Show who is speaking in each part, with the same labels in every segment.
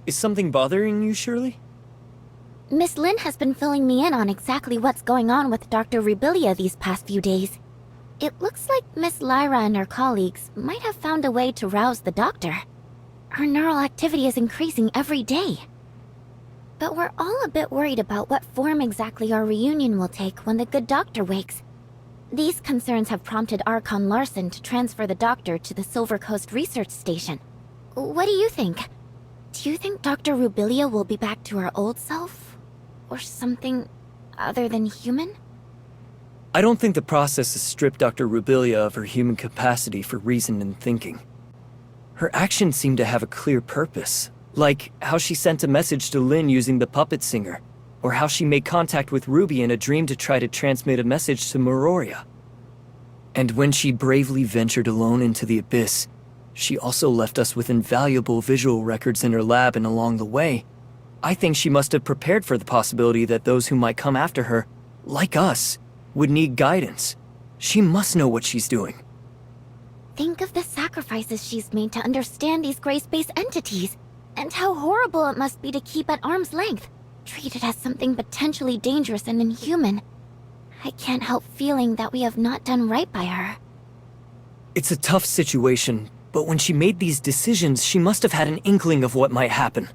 Speaker 1: Is something bothering you, Shirley?
Speaker 2: Miss Lin has been filling me in on exactly what's going on with Dr. Rubilli these past few days. It looks like Miss Lyra and her colleagues might have found a way to rouse the doctor. Her neural activity is increasing every day. But we're all a bit worried about what form exactly our reunion will take when the good doctor wakes. These concerns have prompted Archon Larson to transfer the doctor to the Silver Coast Research Station. What do you think? Do you think Dr. Rubilli will be back to her old self? Or something other than human?
Speaker 1: I don't think the process has stripped Dr. Rubilli of her human capacity for reason and thinking. Her actions seem to have a clear purpose, like how she sent a message to Lin using the puppet singer, or how she made contact with Ruby in a dream to try to transmit a message to Meroria. And when she bravely ventured alone into the abyss, she also left us with invaluable visual records in her lab, and along the way, I think she must have prepared for the possibility that those who might come after her, like us, would need guidance. She must know what she's doing.
Speaker 2: Think of the sacrifices she's made to understand these gray space entities, and how horrible it must be to keep at arm's length, treated as something potentially dangerous and inhuman. I can't help feeling that we have not done right by her.
Speaker 1: It's a tough situation, but when she made these decisions, she must have had an inkling of what might happen.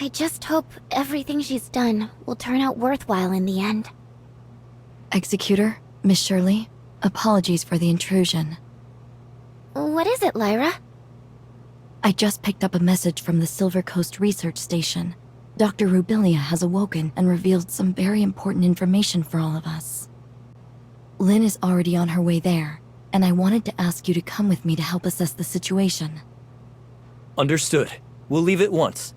Speaker 2: I just hope everything she's done will turn out worthwhile in the end.
Speaker 3: Executor, Miss Shirley, apologies for the intrusion.
Speaker 2: What is it, Lyra?
Speaker 3: I just picked up a message from the Silver Coast Research Station. Dr. Rubilli has awoken and revealed some very important information for all of us. Lin is already on her way there, and I wanted to ask you to come with me to help assess the situation.
Speaker 1: Understood. We'll leave at once.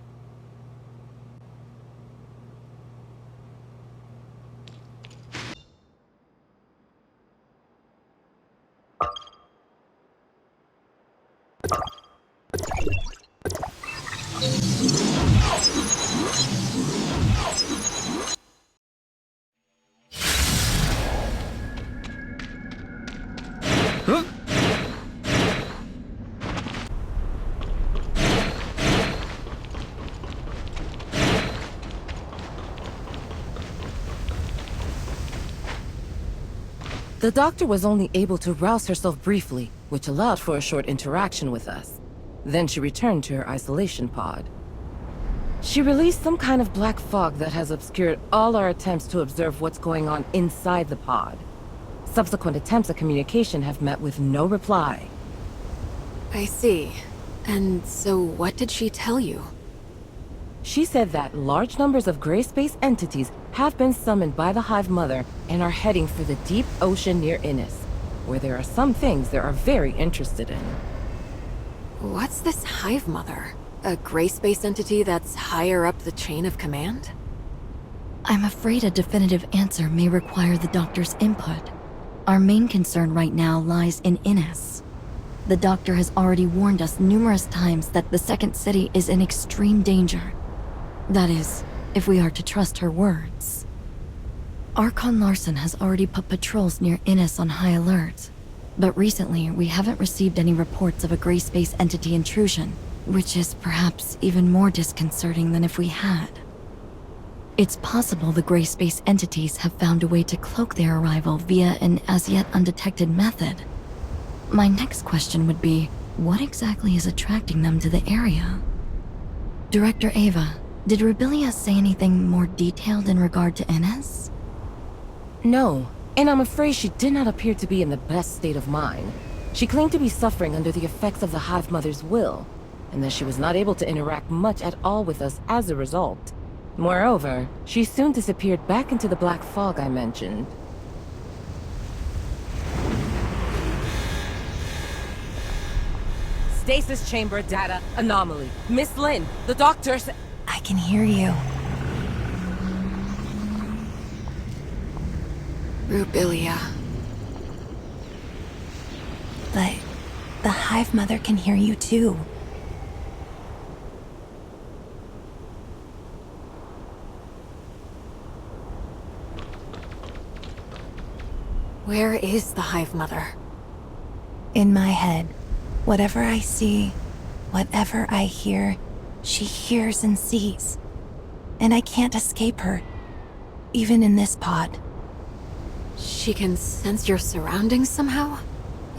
Speaker 1: Huh?
Speaker 4: The doctor was only able to rouse herself briefly, which allowed for a short interaction with us. Then she returned to her isolation pod. She released some kind of black fog that has obscured all our attempts to observe what's going on inside the pod. Subsequent attempts at communication have met with no reply.
Speaker 5: I see. And so what did she tell you?
Speaker 4: She said that large numbers of gray space entities have been summoned by the Hive Mother and are heading for the deep ocean near Innis, where there are some things they are very interested in.
Speaker 5: What's this Hive Mother? A gray space entity that's higher up the chain of command?
Speaker 3: I'm afraid a definitive answer may require the doctor's input. Our main concern right now lies in Innis. The doctor has already warned us numerous times that the second city is in extreme danger. That is, if we are to trust her words. Archon Larson has already put patrols near Innis on high alert, but recently we haven't received any reports of a gray space entity intrusion, which is perhaps even more disconcerting than if we had. It's possible the gray space entities have found a way to cloak their arrival via an as-yet undetected method. My next question would be, what exactly is attracting them to the area? Director Ava, did Rubilli say anything more detailed in regard to Innis?
Speaker 4: No, and I'm afraid she did not appear to be in the best state of mind. She claimed to be suffering under the effects of the Hive Mother's will, and that she was not able to interact much at all with us as a result. Moreover, she soon disappeared back into the black fog I mentioned. Stasis chamber data anomaly. Miss Lin, the doctor's...
Speaker 3: I can hear you.
Speaker 5: Rubilli.
Speaker 3: But the Hive Mother can hear you too.
Speaker 5: Where is the Hive Mother?
Speaker 6: In my head, whatever I see, whatever I hear, She hears and sees. And I can't escape her, even in this pod.
Speaker 5: She can sense your surroundings somehow?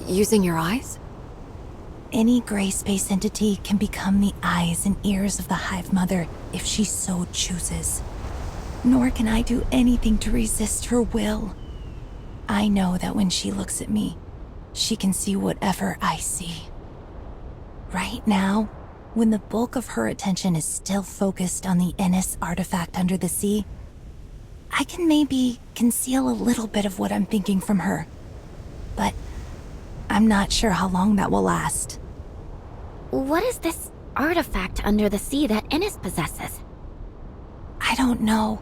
Speaker 5: Using your eyes?
Speaker 6: Any gray space entity can become the eyes and ears of the Hive Mother if she so chooses. Nor can I do anything to resist her will. I know that when she looks at me, she can see whatever I see. Right now, when the bulk of her attention is still focused on the Ennis artifact under the sea, I can maybe conceal a little bit of what I'm thinking from her. But I'm not sure how long that will last.
Speaker 2: What is this artifact under the sea that Ennis possesses?
Speaker 6: I don't know.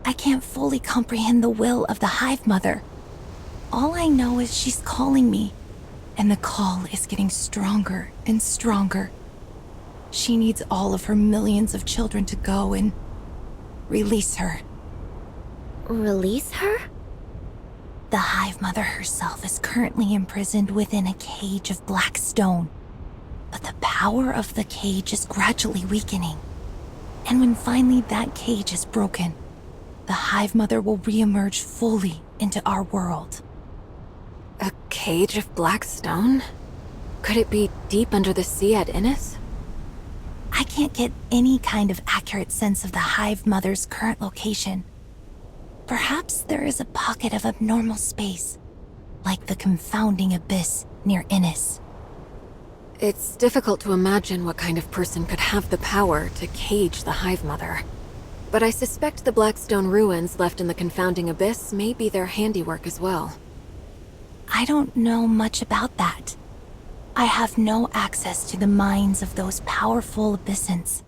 Speaker 6: I can't fully comprehend the will of the Hive Mother. All I know is she's calling me, and the call is getting stronger and stronger. She needs all of her millions of children to go and release her.
Speaker 2: Release her?
Speaker 6: The Hive Mother herself is currently imprisoned within a cage of black stone. But the power of the cage is gradually weakening. And when finally that cage is broken, the Hive Mother will reemerge fully into our world.
Speaker 5: A cage of black stone? Could it be deep under the sea at Ennis?
Speaker 6: I can't get any kind of accurate sense of the Hive Mother's current location. Perhaps there is a pocket of abnormal space, like the confounding abyss near Ennis.
Speaker 5: It's difficult to imagine what kind of person could have the power to cage the Hive Mother. But I suspect the Blackstone ruins left in the confounding abyss may be their handiwork as well.
Speaker 6: I don't know much about that. I have no access to the minds of those powerful abyssins.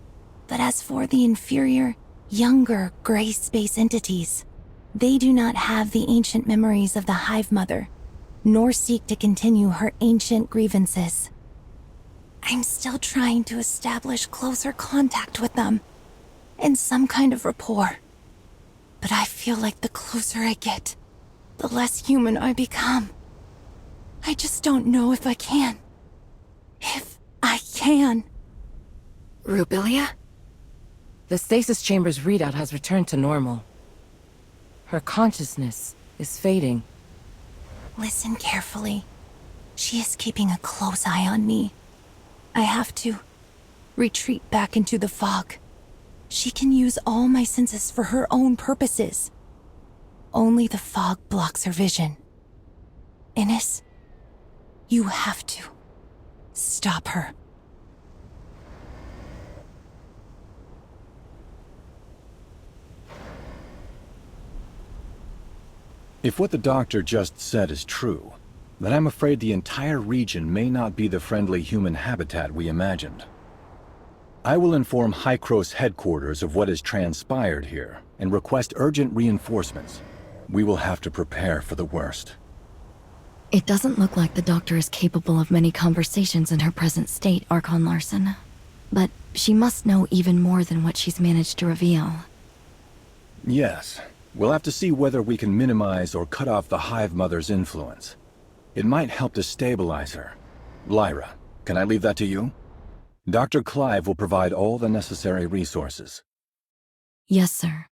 Speaker 6: But as for the inferior, younger gray space entities, they do not have the ancient memories of the Hive Mother, nor seek to continue her ancient grievances. I'm still trying to establish closer contact with them, and some kind of rapport. But I feel like the closer I get, the less human I become. I just don't know if I can. If I can.
Speaker 5: Rubilli?
Speaker 4: The stasis chamber's readout has returned to normal. Her consciousness is fading.
Speaker 6: Listen carefully. She is keeping a close eye on me. I have to retreat back into the fog. She can use all my senses for her own purposes. Only the fog blocks her vision. Ennis, you have to stop her.
Speaker 7: If what the doctor just said is true, then I'm afraid the entire region may not be the friendly human habitat we imagined. I will inform Hykros headquarters of what has transpired here and request urgent reinforcements. We will have to prepare for the worst.
Speaker 3: It doesn't look like the doctor is capable of many conversations in her present state, Archon Larson. But she must know even more than what she's managed to reveal.
Speaker 7: Yes, we'll have to see whether we can minimize or cut off the Hive Mother's influence. It might help to stabilize her. Lyra, can I leave that to you? Dr. Clive will provide all the necessary resources.
Speaker 3: Yes, sir.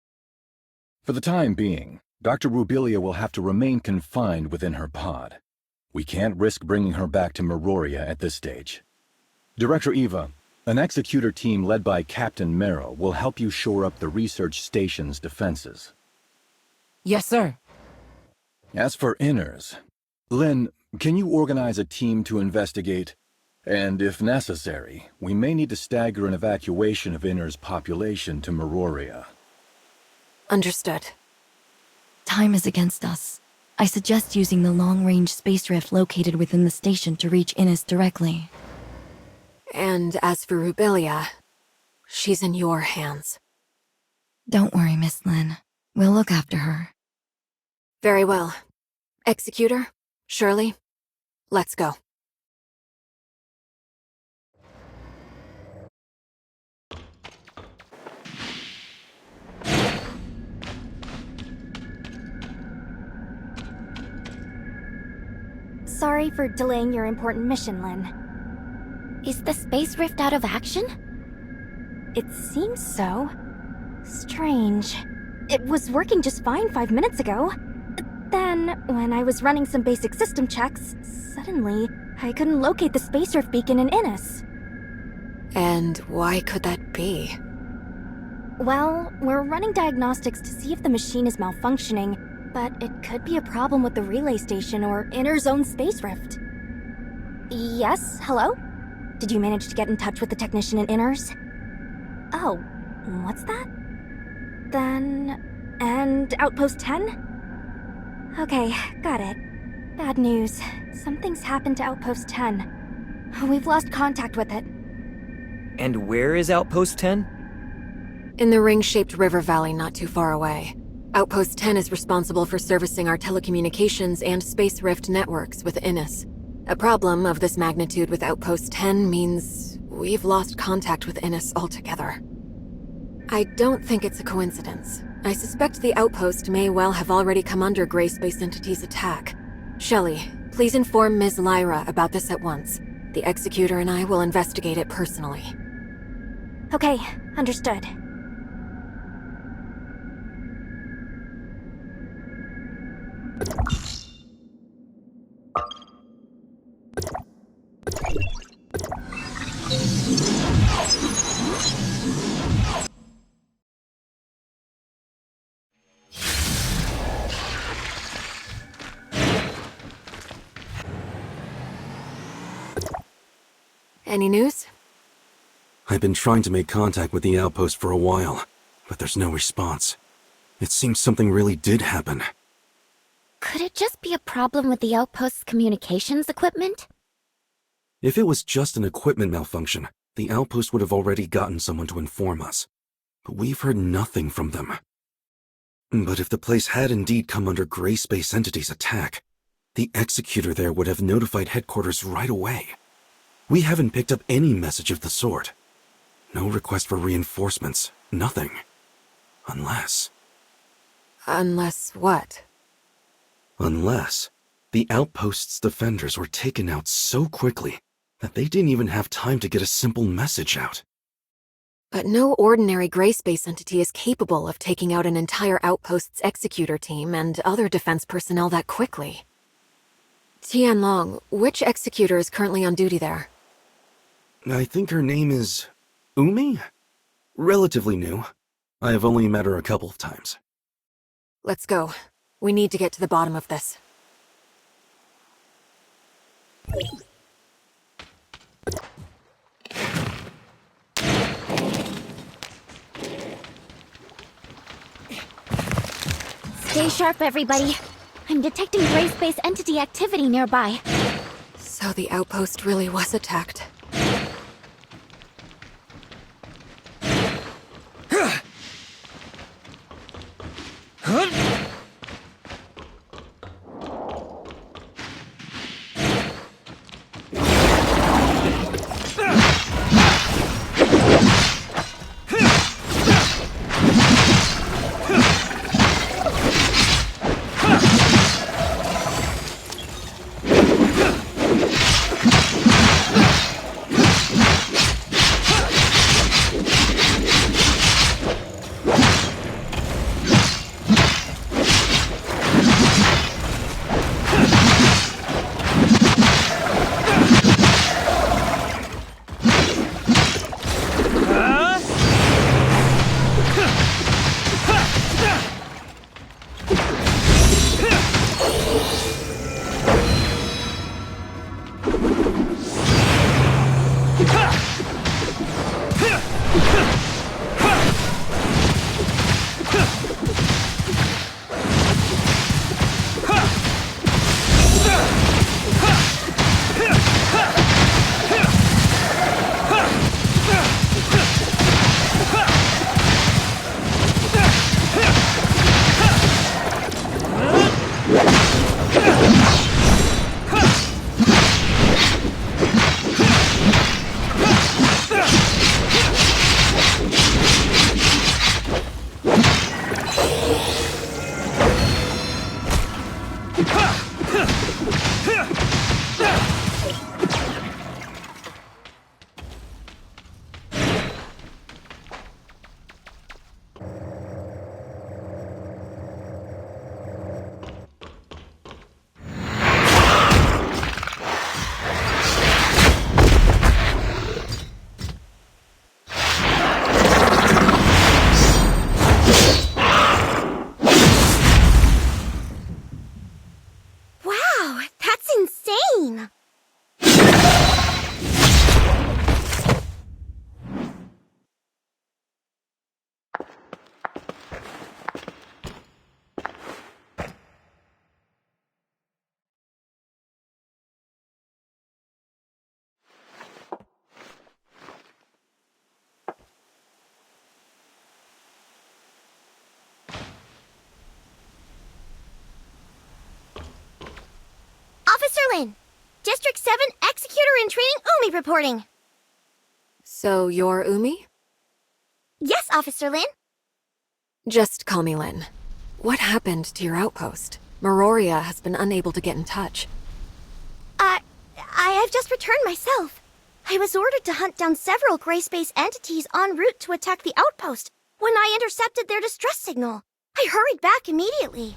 Speaker 7: For the time being, Dr. Rubilli will have to remain confined within her pod. We can't risk bringing her back to Meroria at this stage. Director Eva, an executor team led by Captain Merrow will help you shore up the research station's defenses.
Speaker 4: Yes, sir.
Speaker 7: As for Inners, Lynn, can you organize a team to investigate? And if necessary, we may need to stagger an evacuation of Inners' population to Meroria.
Speaker 5: Understood.
Speaker 3: Time is against us. I suggest using the long-range space rift located within the station to reach Innis directly.
Speaker 5: And as for Rubilli, she's in your hands.
Speaker 3: Don't worry, Miss Lynn. We'll look after her.
Speaker 5: Very well. Executor, Shirley, let's go.
Speaker 2: Sorry for delaying your important mission, Lynn. Is the space rift out of action?
Speaker 8: It seems so. Strange. It was working just fine 5 minutes ago. Then, when I was running some basic system checks, suddenly, I couldn't locate the space surf beacon in Innis.
Speaker 5: And why could that be?
Speaker 8: Well, we're running diagnostics to see if the machine is malfunctioning, but it could be a problem with the relay station or inner zone space rift. Yes, hello? Did you manage to get in touch with the technician in Inners? Oh, what's that? Then... and Outpost 10? Okay, got it. Bad news. Something's happened to Outpost 10. We've lost contact with it.
Speaker 1: And where is Outpost 10?
Speaker 5: In the ring-shaped river valley not too far away. Outpost 10 is responsible for servicing our telecommunications and space rift networks with Innis. A problem of this magnitude with Outpost 10 means we've lost contact with Innis altogether. I don't think it's a coincidence. I suspect the Outpost may well have already come under Gray Space Entity's attack. Shelley, please inform Ms. Lyra about this at once. The Executor and I will investigate it personally.
Speaker 8: Okay, understood.
Speaker 5: Any news?
Speaker 9: I've been trying to make contact with the Outpost for a while, but there's no response. It seems something really did happen.
Speaker 2: Could it just be a problem with the Outpost's communications equipment?
Speaker 9: If it was just an equipment malfunction, the Outpost would have already gotten someone to inform us. But we've heard nothing from them. But if the place had indeed come under Gray Space Entity's attack, the Executor there would have notified headquarters right away. We haven't picked up any message of the sort. No request for reinforcements, nothing. Unless...
Speaker 5: Unless what?
Speaker 9: Unless the Outpost's defenders were taken out so quickly that they didn't even have time to get a simple message out.
Speaker 5: But no ordinary Gray Space Entity is capable of taking out an entire Outpost's Executor team and other defense personnel that quickly. Tianlong, which Executor is currently on duty there?
Speaker 9: I think her name is... Umi? Relatively new. I have only met her a couple of times.
Speaker 5: Let's go. We need to get to the bottom of this.
Speaker 2: Stay sharp, everybody. I'm detecting Gray Space Entity activity nearby.
Speaker 5: So the Outpost really was attacked.
Speaker 10: Lin. District 7 Executor in Training Umi reporting.
Speaker 5: So you're Umi?
Speaker 10: Yes, Officer Lin.
Speaker 5: Just call me Lin. What happened to your outpost? Meroria has been unable to get in touch.
Speaker 10: I've just returned myself. I was ordered to hunt down several gray space entities en route to attack the outpost when I intercepted their distress signal. I hurried back immediately.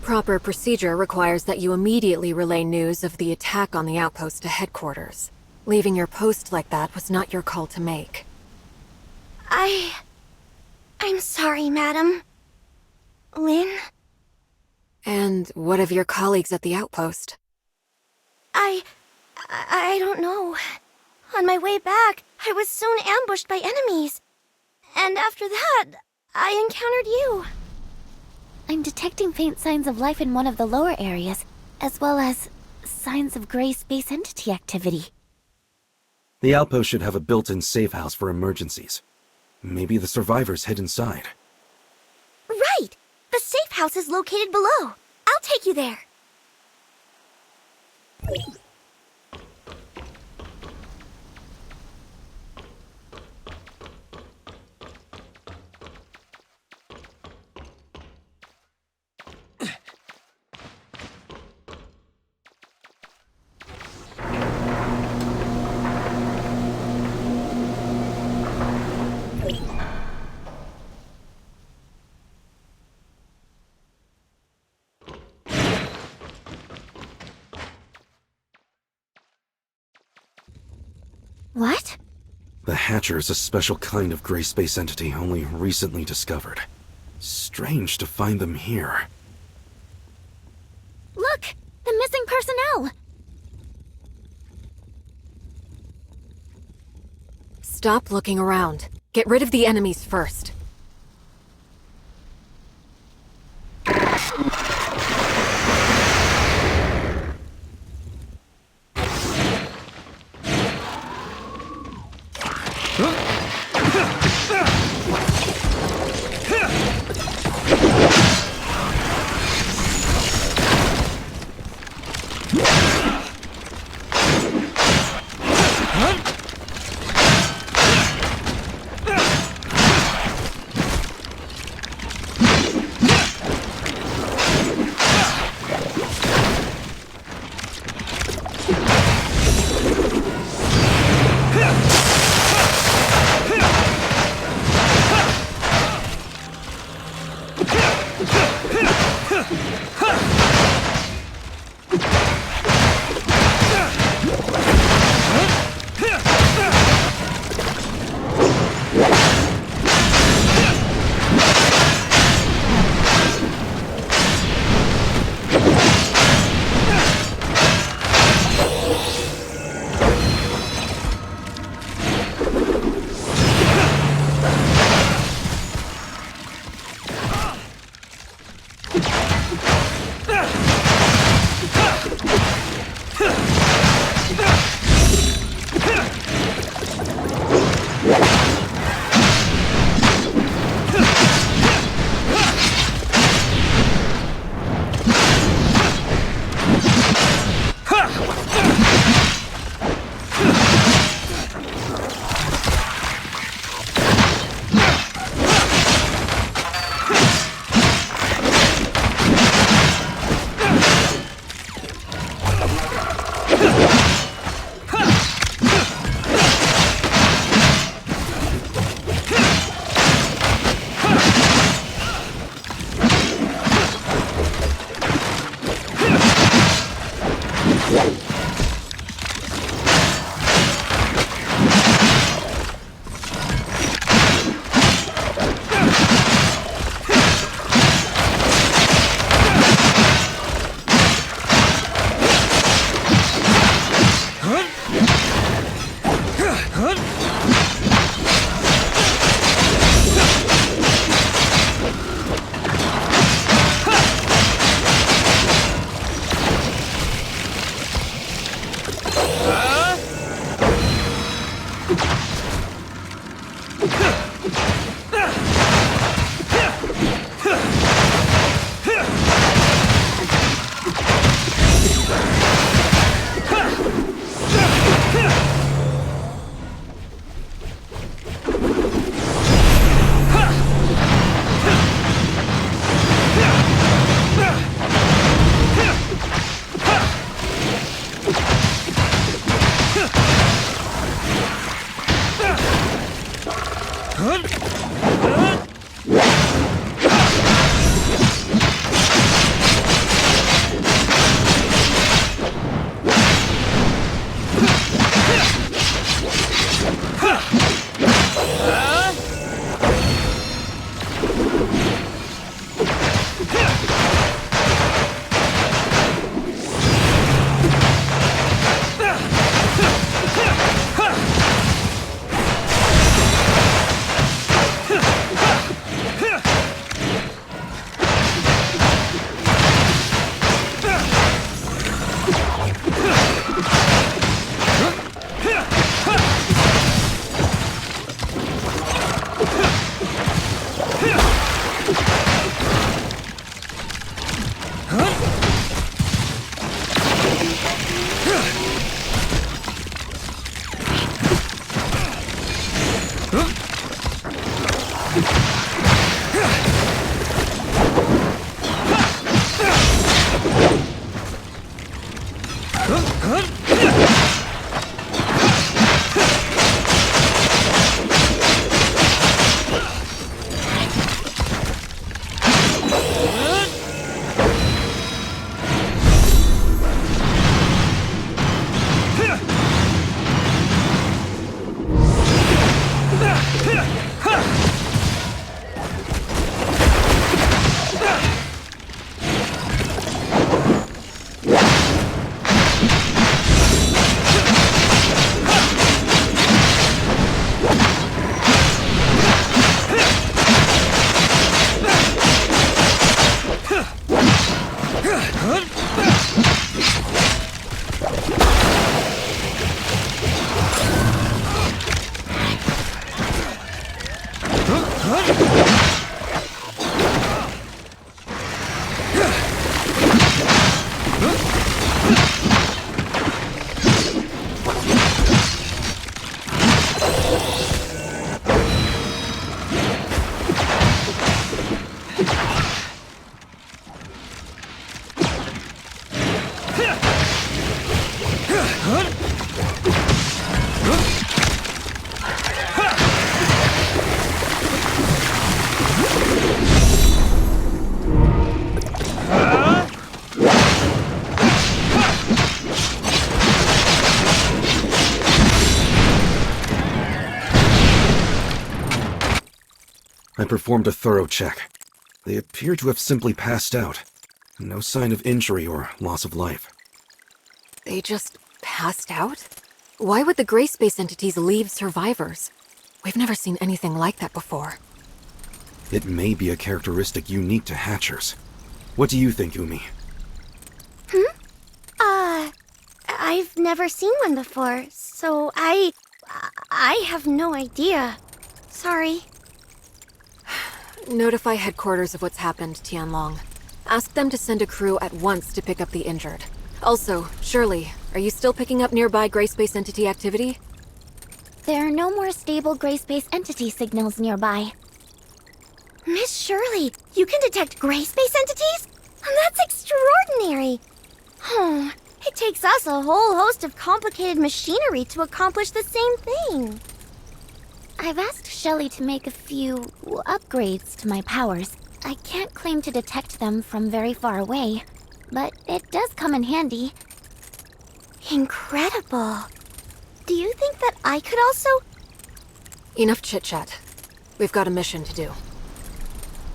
Speaker 5: Proper procedure requires that you immediately relay news of the attack on the outpost to headquarters. Leaving your post like that was not your call to make.
Speaker 10: I'm sorry, madam. Lin?
Speaker 5: And what of your colleagues at the outpost?
Speaker 10: I don't know. On my way back, I was soon ambushed by enemies. And after that, I encountered you.
Speaker 2: I'm detecting faint signs of life in one of the lower areas, as well as signs of gray space entity activity.
Speaker 9: The outpost should have a built-in safe house for emergencies. Maybe the survivors hid inside.
Speaker 10: Right! The safe house is located below. I'll take you there.
Speaker 2: What?
Speaker 9: The Hatcher is a special kind of gray space entity only recently discovered. Strange to find them here.
Speaker 2: Look! The missing personnel!
Speaker 5: Stop looking around. Get rid of the enemies first.
Speaker 9: I performed a thorough check. They appear to have simply passed out. No sign of injury or loss of life.
Speaker 5: They just passed out? Why would the gray space entities leave survivors? We've never seen anything like that before.
Speaker 9: It may be a characteristic unique to Hatchers. What do you think, Umi?
Speaker 10: I've never seen one before, so I have no idea. Sorry.
Speaker 5: Notify headquarters of what's happened, Tianlong. Ask them to send a crew at once to pick up the injured. Also, Shirley, are you still picking up nearby gray space entity activity?
Speaker 2: There are no more stable gray space entity signals nearby.
Speaker 10: Miss Shirley, you can detect gray space entities? That's extraordinary. It takes us a whole host of complicated machinery to accomplish the same thing.
Speaker 2: I've asked Shelley to make a few upgrades to my powers. I can't claim to detect them from very far away, but it does come in handy.
Speaker 10: Incredible. Do you think that I could also...
Speaker 5: Enough chit-chat. We've got a mission to do.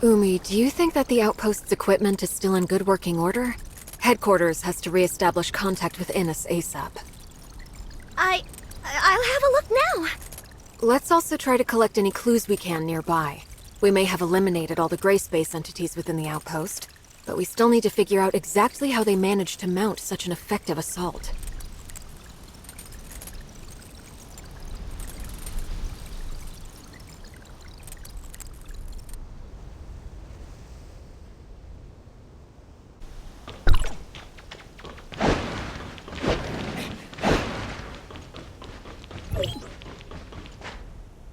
Speaker 5: Umi, do you think that the Outpost's equipment is still in good working order? Headquarters has to re-establish contact with Innes ASAP.
Speaker 10: I'll have a look now.
Speaker 5: Let's also try to collect any clues we can nearby. We may have eliminated all the gray space entities within the Outpost, but we still need to figure out exactly how they managed to mount such an effective assault.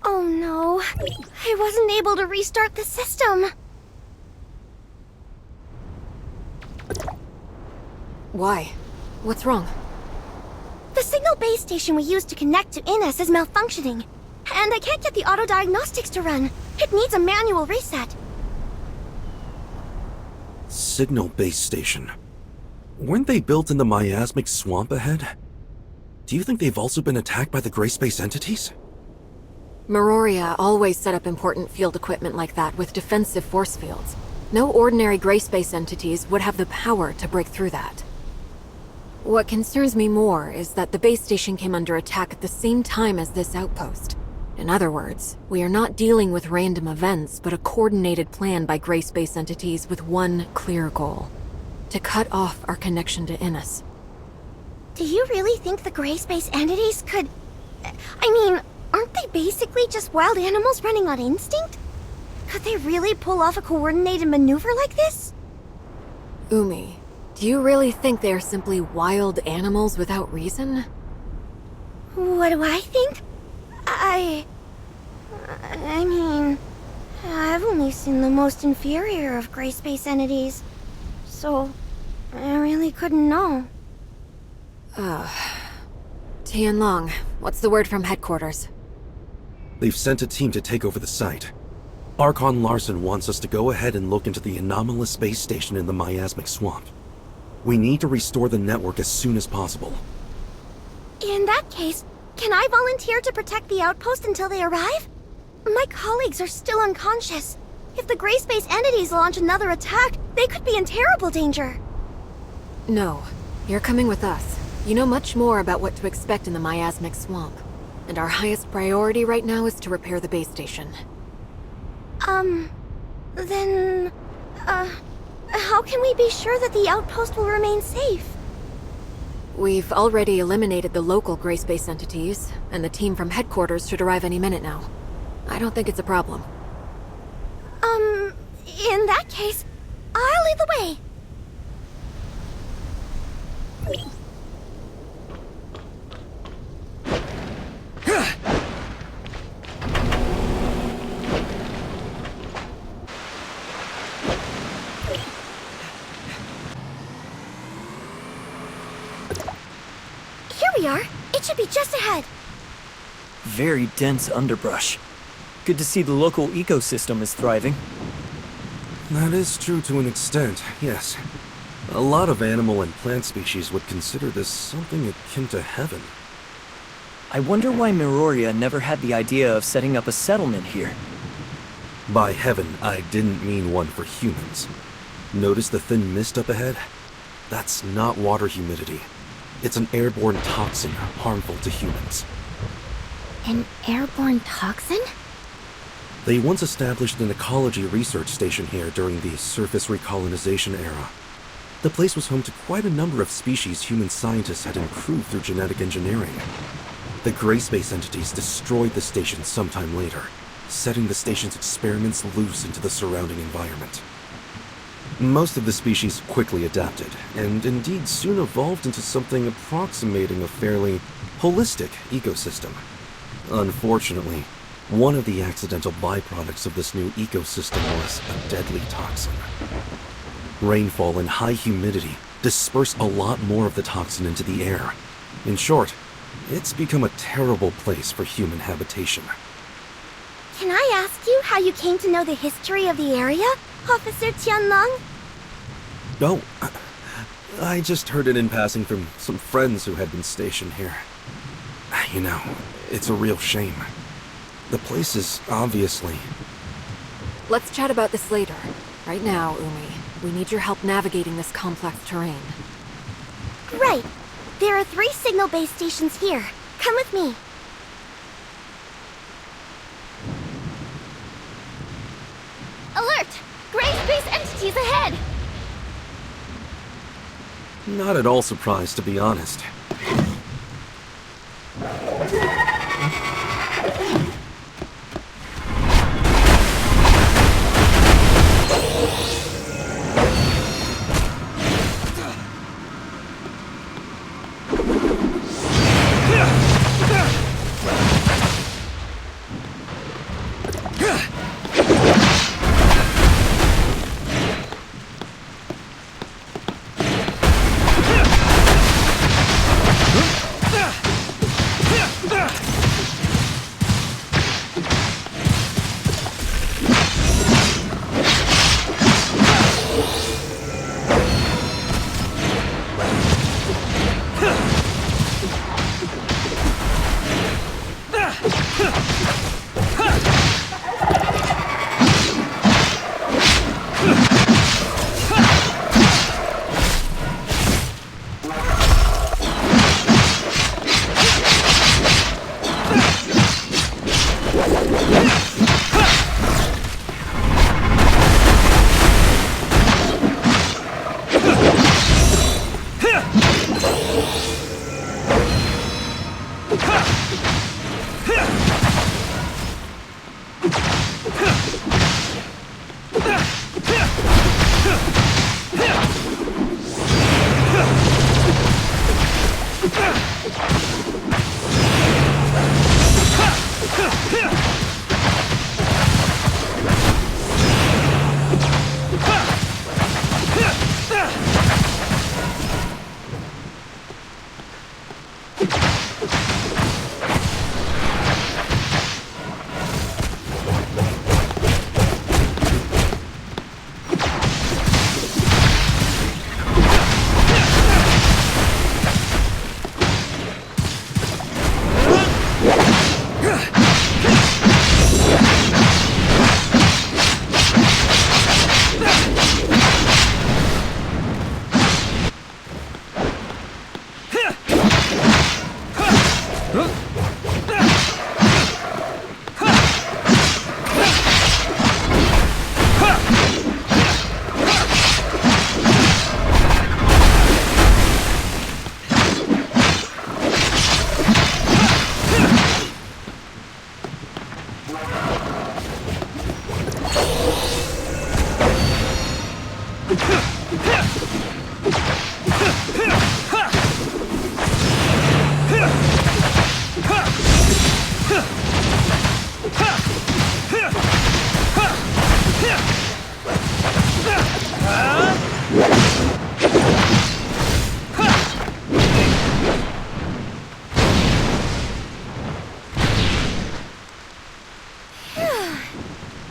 Speaker 10: Oh no, I wasn't able to restart the system.
Speaker 5: Why? What's wrong?
Speaker 10: The signal base station we used to connect to Innes is malfunctioning. And I can't get the auto diagnostics to run. It needs a manual reset.
Speaker 9: Signal base station. Weren't they built in the Miasmic Swamp ahead? Do you think they've also been attacked by the gray space entities?
Speaker 5: Meroria always set up important field equipment like that with defensive force fields. No ordinary gray space entities would have the power to break through that. What concerns me more is that the base station came under attack at the same time as this outpost. In other words, we are not dealing with random events, but a coordinated plan by gray space entities with one clear goal: to cut off our connection to Innes.
Speaker 10: Do you really think the gray space entities could... I mean, aren't they basically just wild animals running on instinct? Could they really pull off a coordinated maneuver like this?
Speaker 5: Umi, do you really think they are simply wild animals without reason?
Speaker 10: What do I think? I mean, I've only seen the most inferior of gray space entities, so I really couldn't know.
Speaker 5: Tianlong, what's the word from headquarters?
Speaker 9: They've sent a team to take over the site. Archon Larson wants us to go ahead and look into the anomalous space station in the Miasmic Swamp. We need to restore the network as soon as possible.
Speaker 10: In that case, can I volunteer to protect the outpost until they arrive? My colleagues are still unconscious. If the gray space entities launch another attack, they could be in terrible danger.
Speaker 5: No, you're coming with us. You know much more about what to expect in the Miasmic Swamp. And our highest priority right now is to repair the base station.
Speaker 10: Then... how can we be sure that the outpost will remain safe?
Speaker 5: We've already eliminated the local gray space entities, and the team from headquarters should arrive any minute now. I don't think it's a problem.
Speaker 10: In that case, I'll lead the way. Here we are. It should be just ahead.
Speaker 1: Very dense underbrush. Good to see the local ecosystem is thriving.
Speaker 9: That is true to an extent, yes. A lot of animal and plant species would consider this something akin to heaven.
Speaker 1: I wonder why Meroria never had the idea of setting up a settlement here.
Speaker 9: By heaven, I didn't mean one for humans. Notice the thin mist up ahead? That's not water humidity. It's an airborne toxin harmful to humans.
Speaker 2: An airborne toxin?
Speaker 9: They once established an ecology research station here during the surface recolonization era. The place was home to quite a number of species human scientists had improved through genetic engineering. The gray space entities destroyed the station sometime later, setting the station's experiments loose into the surrounding environment. Most of the species quickly adapted, and indeed soon evolved into something approximating a fairly holistic ecosystem. Unfortunately, one of the accidental byproducts of this new ecosystem was a deadly toxin. Rainfall and high humidity disperse a lot more of the toxin into the air. In short, it's become a terrible place for human habitation.
Speaker 10: Can I ask you how you came to know the history of the area, Officer Tianlong?
Speaker 9: Oh, I just heard it in passing from some friends who had been stationed here. You know, it's a real shame. The place is obviously...
Speaker 5: Let's chat about this later. Right now, Umi, we need your help navigating this complex terrain.
Speaker 10: Right. There are 3 signal base stations here. Come with me. Alert! Gray space entities ahead!
Speaker 9: Not at all surprised, to be honest.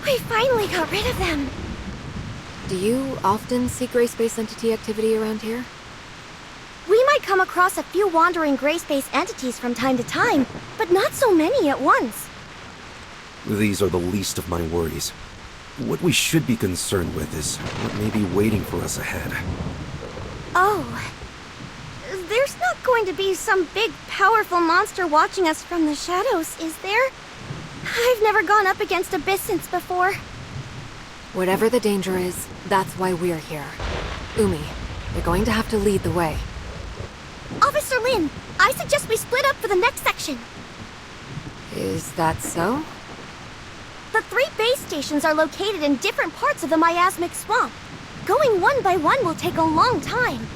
Speaker 10: We finally got rid of them.
Speaker 5: Do you often see gray space entity activity around here?
Speaker 10: We might come across a few wandering gray space entities from time to time, but not so many at once.
Speaker 9: These are the least of my worries. What we should be concerned with is what may be waiting for us ahead.
Speaker 10: Oh. There's not going to be some big, powerful monster watching us from the shadows, is there? I've never gone up against Abyssins before.
Speaker 5: Whatever the danger is, that's why we're here. Umi, you're going to have to lead the way.
Speaker 10: Officer Lin, I suggest we split up for the next section.
Speaker 5: Is that so?
Speaker 10: The 3 base stations are located in different parts of the Miasmic Swamp. Going one by one will take a long time.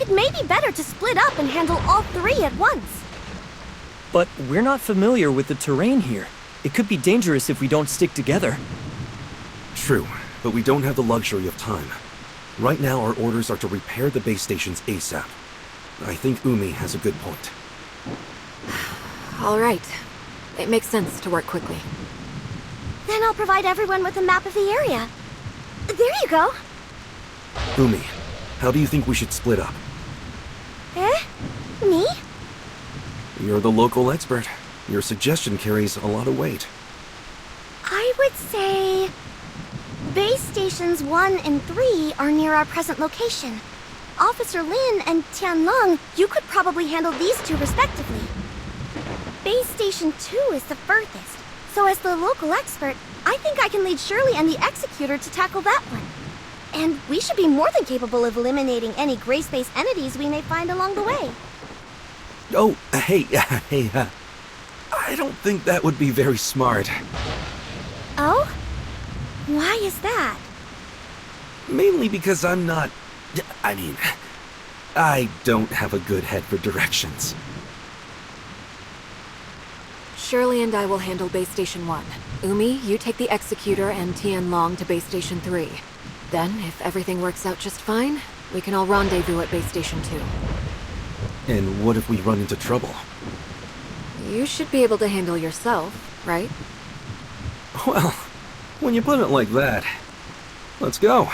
Speaker 10: It may be better to split up and handle all 3 at once.
Speaker 1: But we're not familiar with the terrain here. It could be dangerous if we don't stick together.
Speaker 9: True, but we don't have the luxury of time. Right now, our orders are to repair the base stations ASAP. I think Umi has a good point.
Speaker 5: All right. It makes sense to work quickly.
Speaker 10: Then I'll provide everyone with a map of the area. There you go.
Speaker 9: Umi, how do you think we should split up?
Speaker 10: Eh? Me?
Speaker 9: You're the local expert. Your suggestion carries a lot of weight.
Speaker 10: I would say... Base stations 1 and 3 are near our present location. Officer Lin and Tianlong, you could probably handle these 2 respectively. Base station 2 is the furthest, so as the local expert, I think I can lead Shirley and the Executor to tackle that one. And we should be more than capable of eliminating any gray space entities we may find along the way.
Speaker 9: Oh, hey, I don't think that would be very smart.
Speaker 10: Oh? Why is that?
Speaker 9: Mainly because I don't have a good head for directions.
Speaker 5: Shirley and I will handle base station 1. Umi, you take the Executor and Tianlong to base station 3. Then, if everything works out just fine, we can all rendezvous at base station 2.
Speaker 9: And what if we run into trouble?
Speaker 5: You should be able to handle yourself, right?
Speaker 9: Well, when you put it like that, let's go.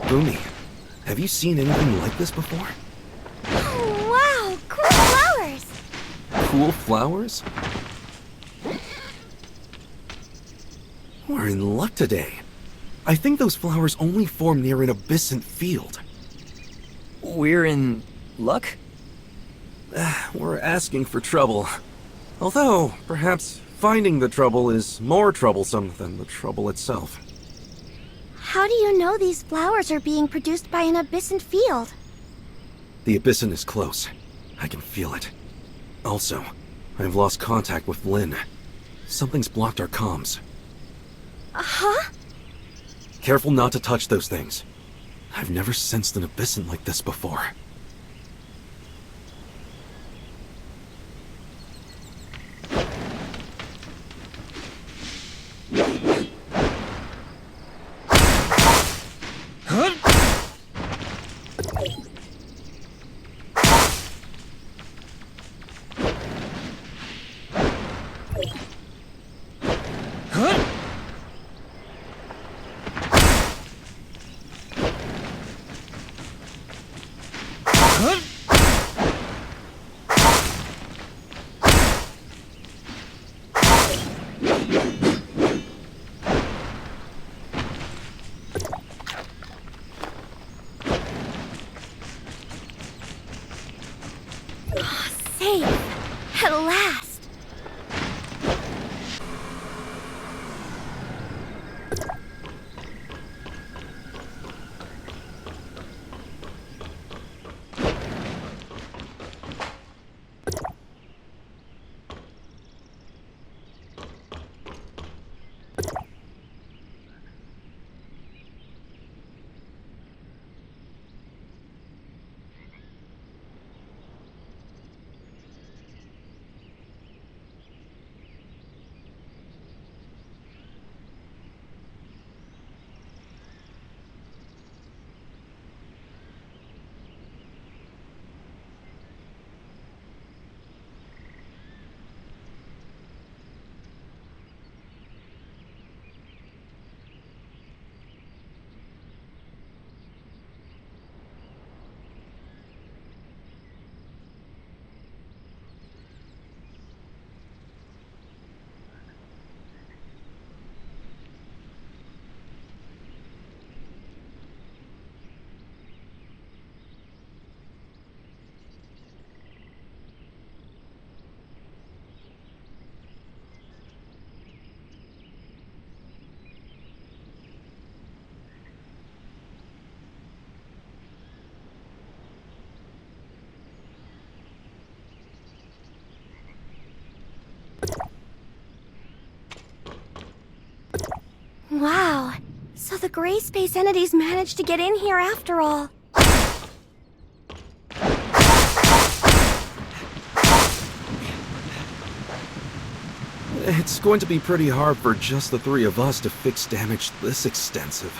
Speaker 9: Boomy, have you seen anything like this before?
Speaker 10: Oh, wow, cool flowers!
Speaker 9: Cool flowers? We're in luck today. I think those flowers only form near an abyssant field.
Speaker 1: We're in luck?
Speaker 9: We're asking for trouble. Although, perhaps finding the trouble is more troublesome than the trouble itself.
Speaker 10: How do you know these flowers are being produced by an abyssant field?
Speaker 9: The abyssant is close. I can feel it. Also, I've lost contact with Lynn. Something's blocked our comms.
Speaker 10: Huh?
Speaker 9: Careful not to touch those things. I've never sensed an abyssant like this before.
Speaker 10: Safe. At last. Wow. So the gray space entities managed to get in here after all.
Speaker 9: It's going to be pretty hard for just the three of us to fix damage this extensive.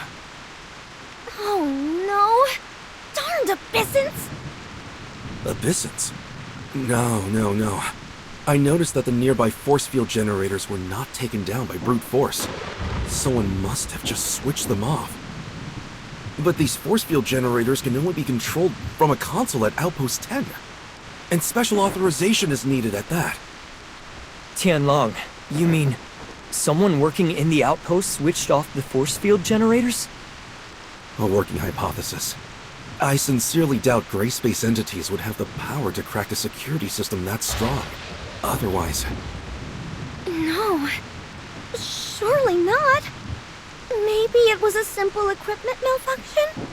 Speaker 10: Oh no. Darned abyssants!
Speaker 9: Abyssants? No. I noticed that the nearby force field generators were not taken down by brute force. Someone must have just switched them off. But these force field generators can only be controlled from a console at Outpost 10. And special authorization is needed at that.
Speaker 1: Tianlong, you mean someone working in the outpost switched off the force field generators?
Speaker 9: A working hypothesis. I sincerely doubt gray space entities would have the power to crack a security system that strong. Otherwise...
Speaker 10: No. Surely not. Maybe it was a simple equipment malfunction?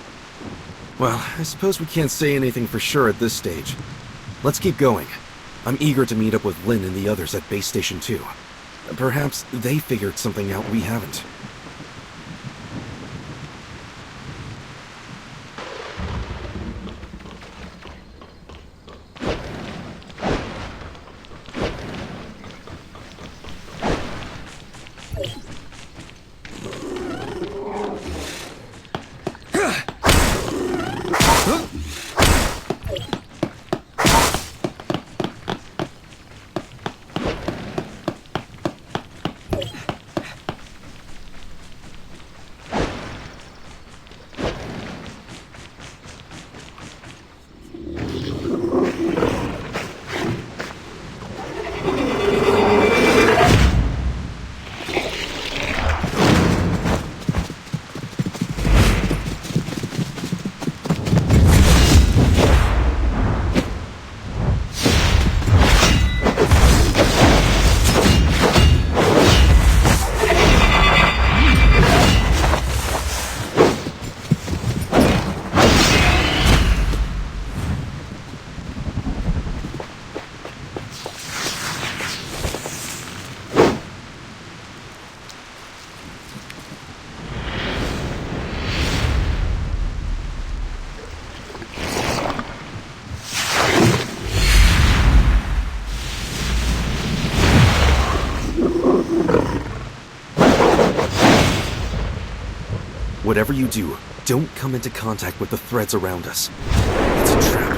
Speaker 9: Well, I suppose we can't say anything for sure at this stage. Let's keep going. I'm eager to meet up with Lynn and the others at Base Station 2. Perhaps they figured something out we haven't. Whatever you do, don't come into contact with the threads around us. It's a trap.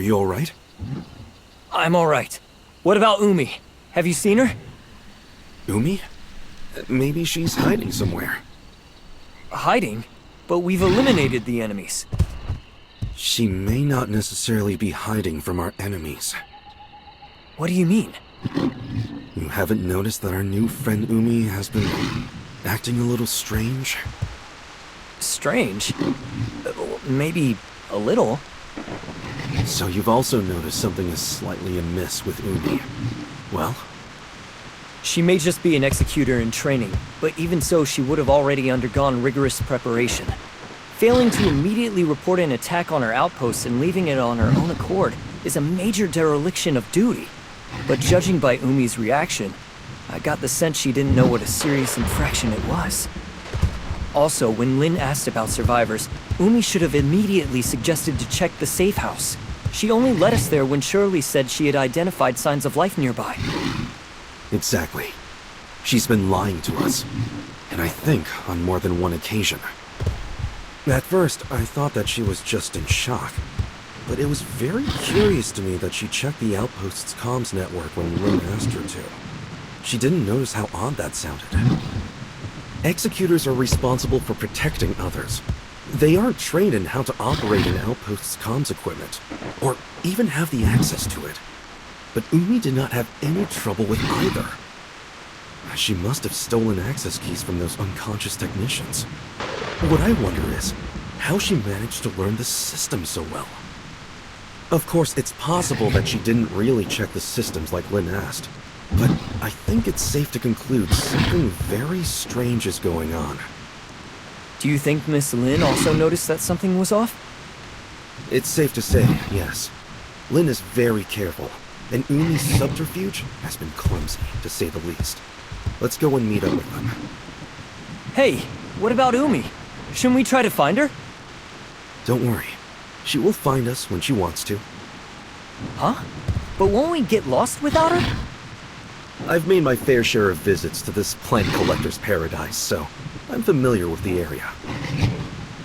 Speaker 9: Are you alright?
Speaker 1: I'm alright. What about Umi? Have you seen her?
Speaker 9: Umi? Maybe she's hiding somewhere.
Speaker 1: Hiding? But we've eliminated the enemies.
Speaker 9: She may not necessarily be hiding from our enemies.
Speaker 1: What do you mean?
Speaker 9: You haven't noticed that our new friend Umi has been acting a little strange?
Speaker 1: Strange? Maybe a little.
Speaker 9: So you've also noticed something is slightly amiss with Umi. Well?
Speaker 1: She may just be an executor in training, but even so, she would have already undergone rigorous preparation. Failing to immediately report an attack on her outpost and leaving it on her own accord is a major dereliction of duty. But judging by Umi's reaction, I got the sense she didn't know what a serious infraction it was. Also, when Lin asked about survivors, Umi should have immediately suggested to check the safe house. She only led us there when Shirley said she had identified signs of life nearby.
Speaker 9: Exactly. She's been lying to us. And I think on more than one occasion. At first, I thought that she was just in shock. But it was very curious to me that she checked the Outpost's comms network when Lin asked her to. She didn't notice how odd that sounded. Executors are responsible for protecting others. They aren't trained in how to operate an Outpost's comms equipment, or even have the access to it. But Umi did not have any trouble with either. She must have stolen access keys from those unconscious technicians. What I wonder is, how she managed to learn the system so well. Of course, it's possible that she didn't really check the systems like Lin asked, but I think it's safe to conclude something very strange is going on.
Speaker 1: Do you think Miss Lin also noticed that something was off?
Speaker 9: It's safe to say, yes. Lin is very careful, and Umi's subterfuge has been clumsy, to say the least. Let's go and meet up with them.
Speaker 1: Hey, what about Umi? Shouldn't we try to find her?
Speaker 9: Don't worry. She will find us when she wants to.
Speaker 1: Huh? But won't we get lost without her?
Speaker 9: I've made my fair share of visits to this plant collector's paradise, so I'm familiar with the area.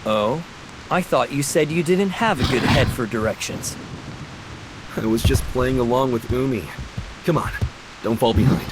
Speaker 1: Oh? I thought you said you didn't have a good head for directions.
Speaker 9: I was just playing along with Umi. Come on, don't fall behind.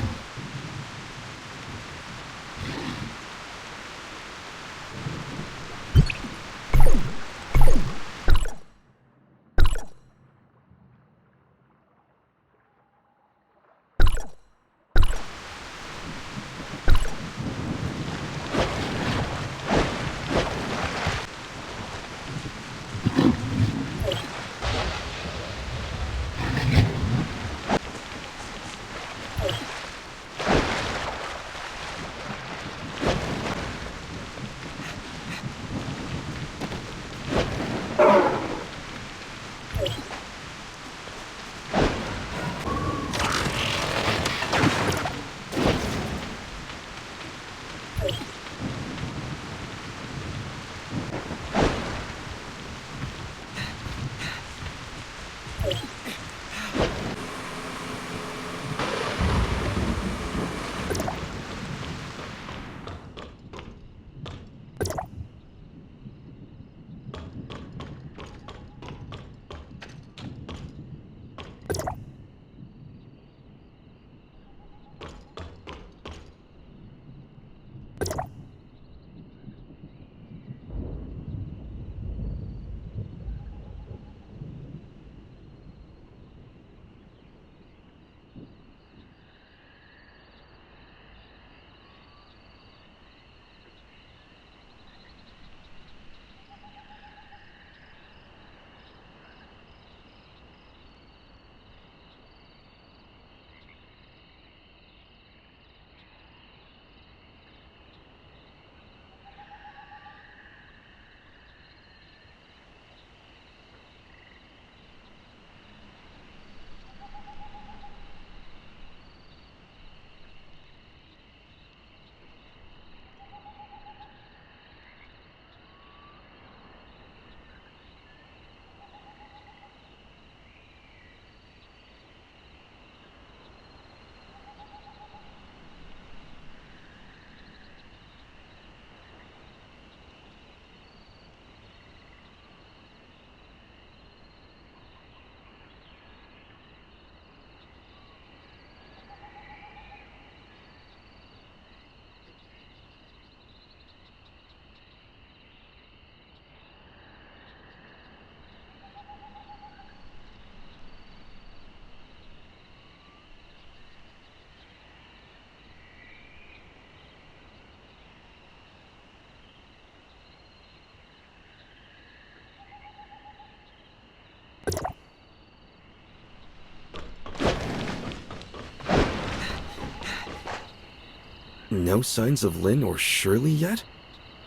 Speaker 9: No signs of Lynn or Shirley yet?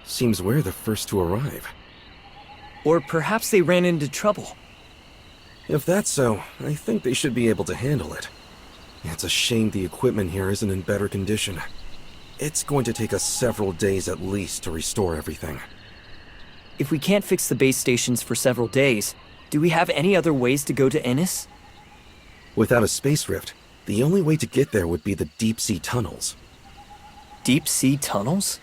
Speaker 9: Seems we're the first to arrive.
Speaker 1: Or perhaps they ran into trouble.
Speaker 9: If that's so, I think they should be able to handle it. It's a shame the equipment here isn't in better condition. It's going to take us several days at least to restore everything.
Speaker 1: If we can't fix the base stations for several days, do we have any other ways to go to Innis?
Speaker 9: Without a space rift, the only way to get there would be the deep-sea tunnels.
Speaker 1: Deep-sea tunnels?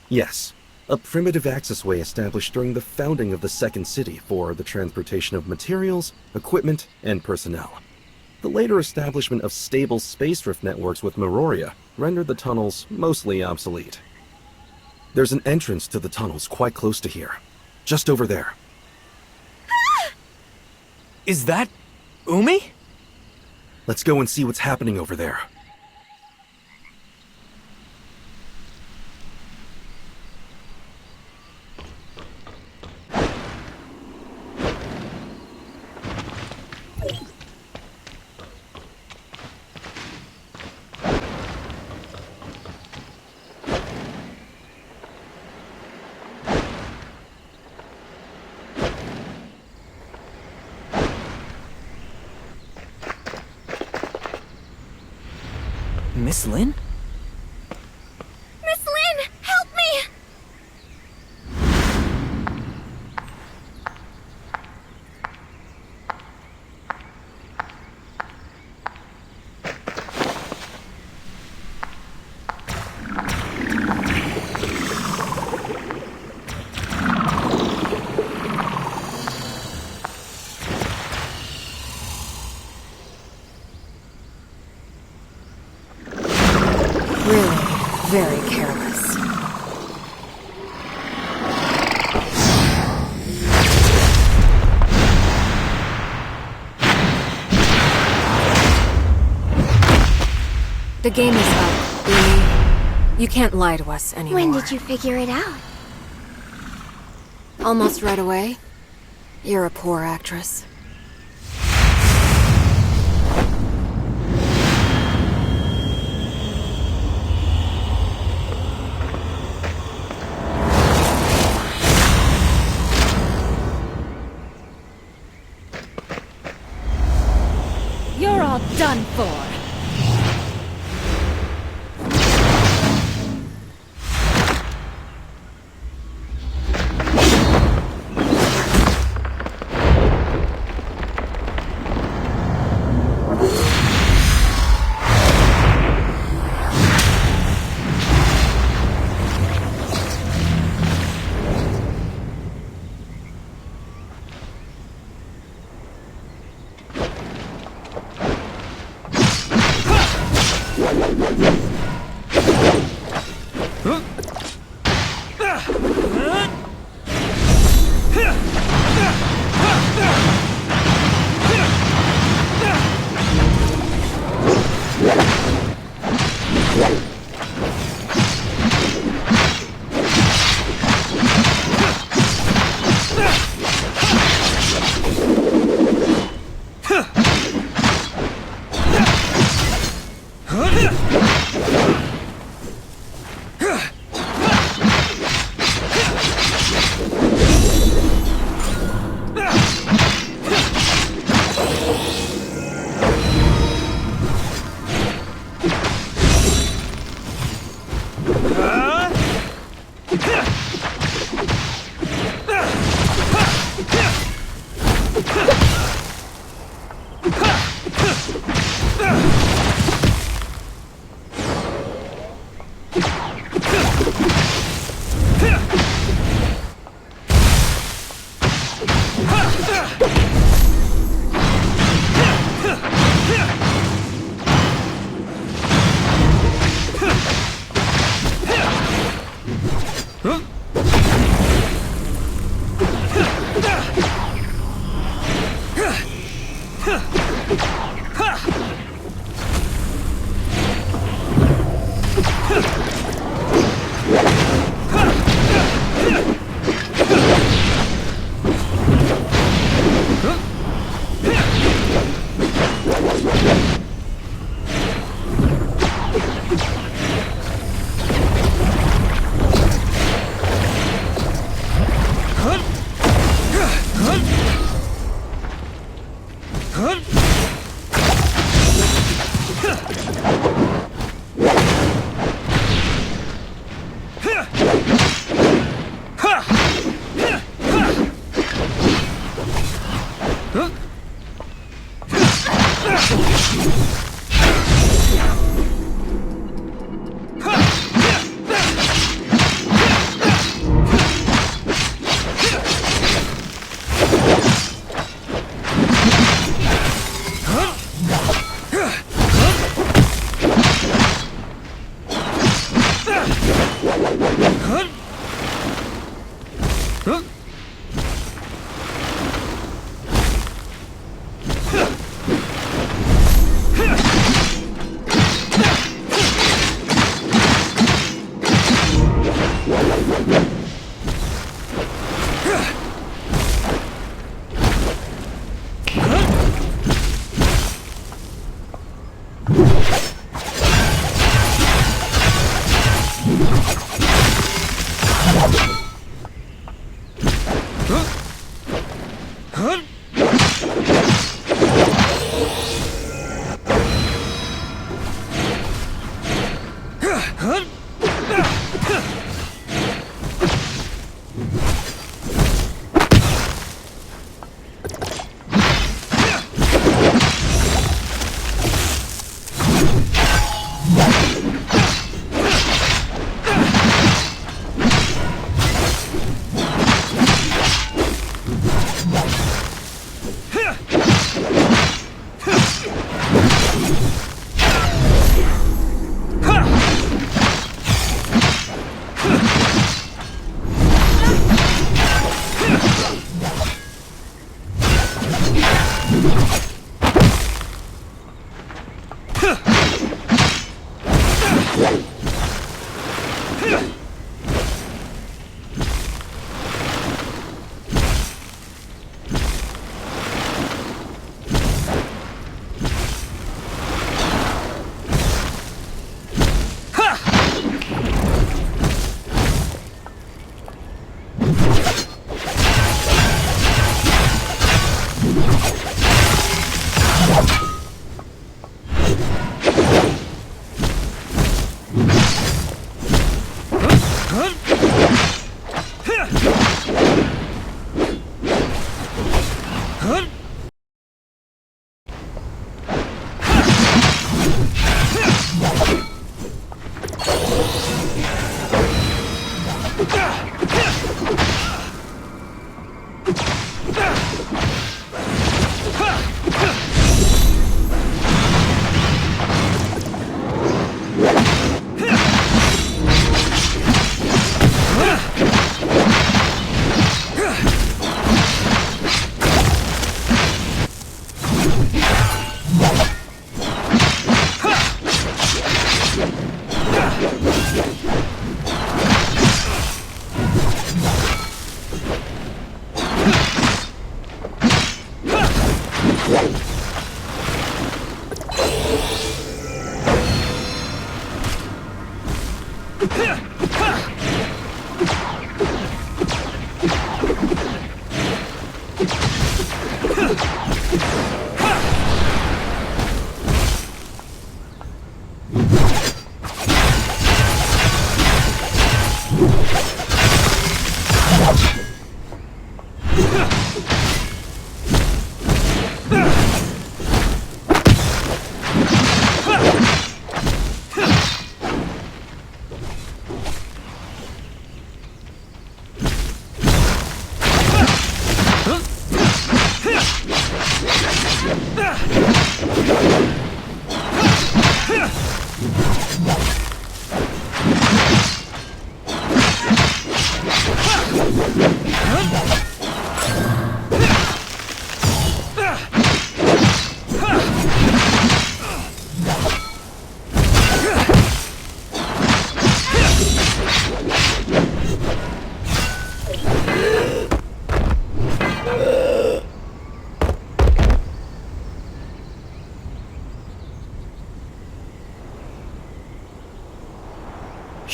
Speaker 9: Yes, a primitive accessway established during the founding of the Second City for the transportation of materials, equipment, and personnel. The later establishment of stable space rift networks with Meroria rendered the tunnels mostly obsolete. There's an entrance to the tunnels quite close to here, just over there.
Speaker 1: Is that Umi?
Speaker 9: Let's go and see what's happening over there.
Speaker 1: Miss Lynn?
Speaker 10: Miss Lynn, help me!
Speaker 5: Very careless. The game is up, Umi. You can't lie to us anymore.
Speaker 10: When did you figure it out?
Speaker 5: Almost right away. You're a poor actress.
Speaker 3: You're all done for.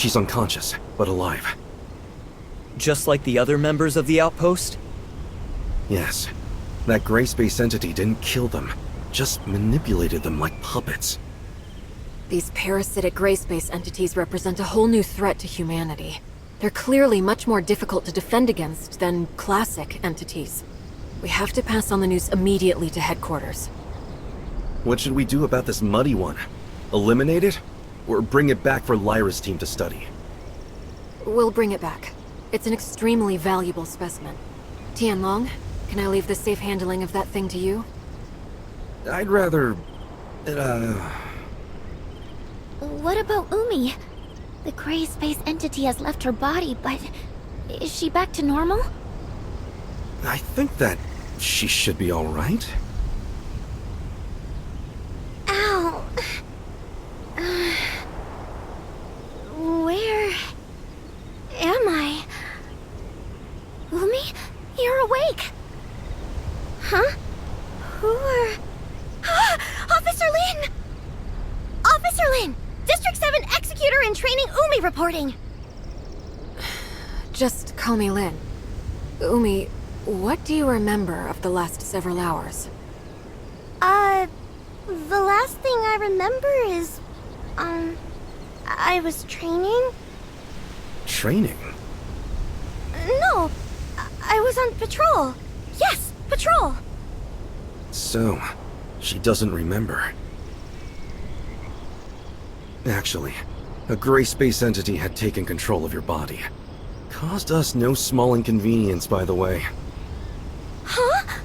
Speaker 9: She's unconscious, but alive.
Speaker 1: Just like the other members of the Outpost?
Speaker 9: Yes. That gray space entity didn't kill them, just manipulated them like puppets.
Speaker 5: These parasitic gray space entities represent a whole new threat to humanity. They're clearly much more difficult to defend against than classic entities. We have to pass on the news immediately to headquarters.
Speaker 9: What should we do about this muddy one? Eliminate it? Or bring it back for Lyra's team to study?
Speaker 5: We'll bring it back. It's an extremely valuable specimen. Tianlong, can I leave the safe handling of that thing to you?
Speaker 9: I'd rather...
Speaker 2: What about Umi? The gray space entity has left her body, but is she back to normal?
Speaker 9: I think that she should be alright.
Speaker 10: Ow. Where am I? Umi, you're awake. Huh? Who are... Officer Lin! Officer Lin! District 7 Executor in Training Umi reporting!
Speaker 5: Just call me Lin. Umi, what do you remember of the last several hours?
Speaker 10: The last thing I remember is... I was training?
Speaker 9: Training?
Speaker 10: No, I was on patrol. Yes, patrol!
Speaker 9: So, she doesn't remember. Actually, a gray space entity had taken control of your body. Caused us no small inconvenience, by the way.
Speaker 10: Huh?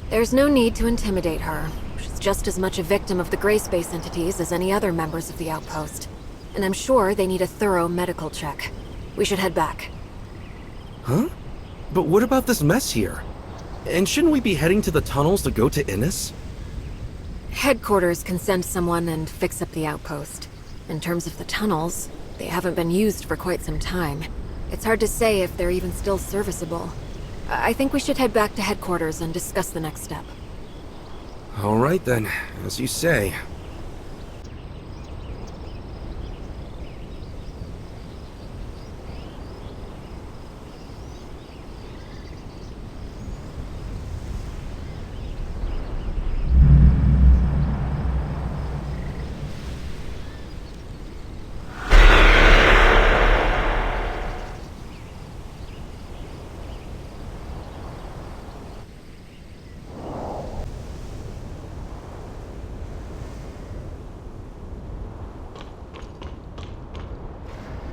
Speaker 5: There's no need to intimidate her. She's just as much a victim of the gray space entities as any other members of the Outpost. And I'm sure they need a thorough medical check. We should head back.
Speaker 9: Huh? But what about this mess here? And shouldn't we be heading to the tunnels to go to Innis?
Speaker 5: Headquarters can send someone and fix up the Outpost. In terms of the tunnels, they haven't been used for quite some time. It's hard to say if they're even still serviceable. I think we should head back to headquarters and discuss the next step.
Speaker 9: Alright then, as you say.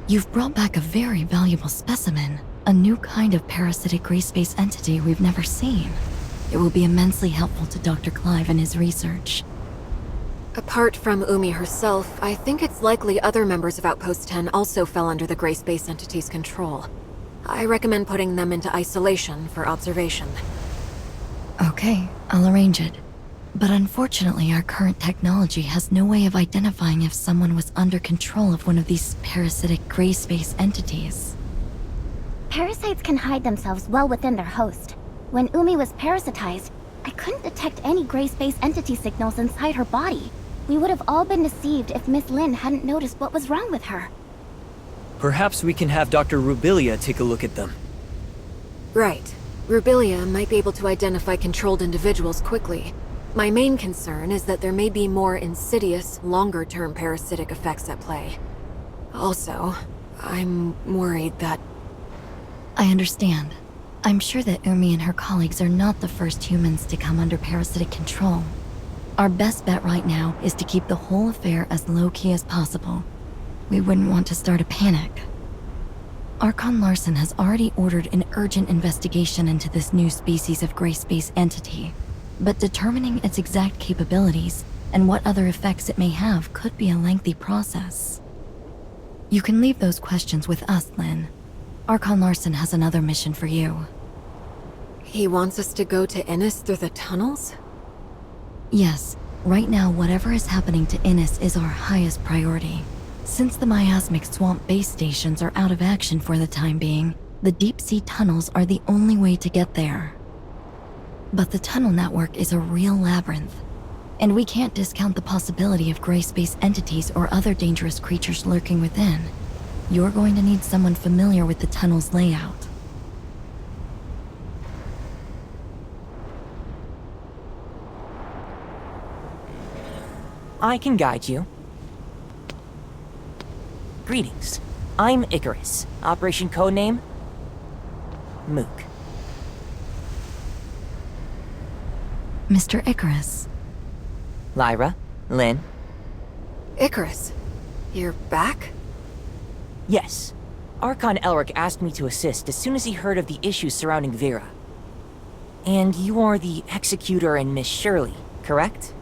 Speaker 3: You've brought back a very valuable specimen, a new kind of parasitic gray space entity we've never seen. It will be immensely helpful to Dr. Clive in his research.
Speaker 5: Apart from Umi herself, I think it's likely other members of Outpost 10 also fell under the gray space entity's control. I recommend putting them into isolation for observation.
Speaker 3: Okay, I'll arrange it. But unfortunately, our current technology has no way of identifying if someone was under control of one of these parasitic gray space entities.
Speaker 2: Parasites can hide themselves well within their host. When Umi was parasitized, I couldn't detect any gray space entity signals inside her body. We would have all been deceived if Miss Lin hadn't noticed what was wrong with her.
Speaker 1: Perhaps we can have Dr. Rubilli take a look at them.
Speaker 5: Right. Rubilli might be able to identify controlled individuals quickly. My main concern is that there may be more insidious, longer-term parasitic effects at play. Also, I'm worried that...
Speaker 3: I understand. I'm sure that Umi and her colleagues are not the first humans to come under parasitic control. Our best bet right now is to keep the whole affair as low-key as possible. We wouldn't want to start a panic. Archon Larson has already ordered an urgent investigation into this new species of gray space entity. But determining its exact capabilities and what other effects it may have could be a lengthy process. You can leave those questions with us, Lin. Archon Larson has another mission for you.
Speaker 5: He wants us to go to Innis through the tunnels?
Speaker 3: Yes, right now whatever is happening to Innis is our highest priority. Since the Miasmic Swamp base stations are out of action for the time being, the deep-sea tunnels are the only way to get there. But the tunnel network is a real labyrinth, and we can't discount the possibility of gray space entities or other dangerous creatures lurking within. You're going to need someone familiar with the tunnel's layout.
Speaker 11: I can guide you. Greetings. I'm Icarus. Operation codename? Mook.
Speaker 3: Mr. Icarus.
Speaker 11: Lyra? Lynn?
Speaker 5: Icarus, you're back?
Speaker 11: Yes. Archon Elric asked me to assist as soon as he heard of the issues surrounding Vera. And you are the Executor and Miss Shirley, correct?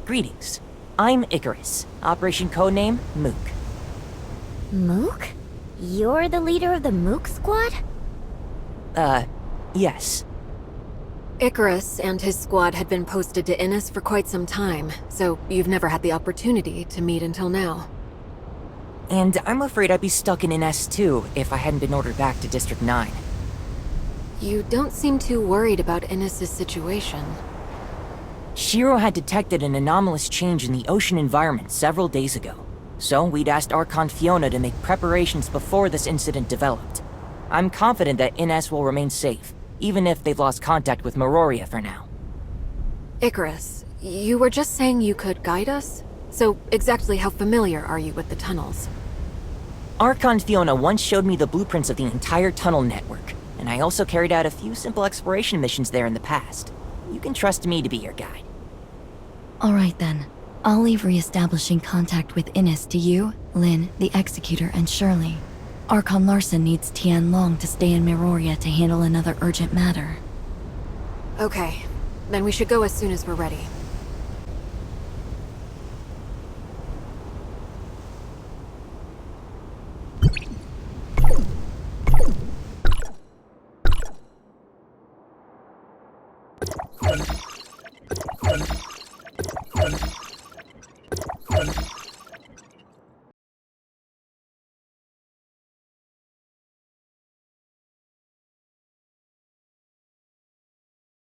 Speaker 11: Greetings. I'm Icarus. Operation codename Mook.
Speaker 2: Mook? You're the leader of the Mook squad?
Speaker 11: Yes.
Speaker 5: Icarus and his squad had been posted to Innis for quite some time, so you've never had the opportunity to meet until now.
Speaker 11: And I'm afraid I'd be stuck in an S2 if I hadn't been ordered back to District 9.
Speaker 5: You don't seem too worried about Innis's situation.
Speaker 11: Shiro had detected an anomalous change in the ocean environment several days ago, so we'd asked Archon Fiona to make preparations before this incident developed. I'm confident that Innis will remain safe, even if they've lost contact with Meroria for now.
Speaker 5: Icarus, you were just saying you could guide us? So exactly how familiar are you with the tunnels?
Speaker 11: Archon Fiona once showed me the blueprints of the entire tunnel network, and I also carried out a few simple exploration missions there in the past. You can trust me to be your guide.
Speaker 3: Alright then. I'll leave re-establishing contact with Innis to you, Lynn, the Executor, and Shirley. Archon Larson needs Tian Long to stay in Meroria to handle another urgent matter.
Speaker 5: Okay, then we should go as soon as we're ready.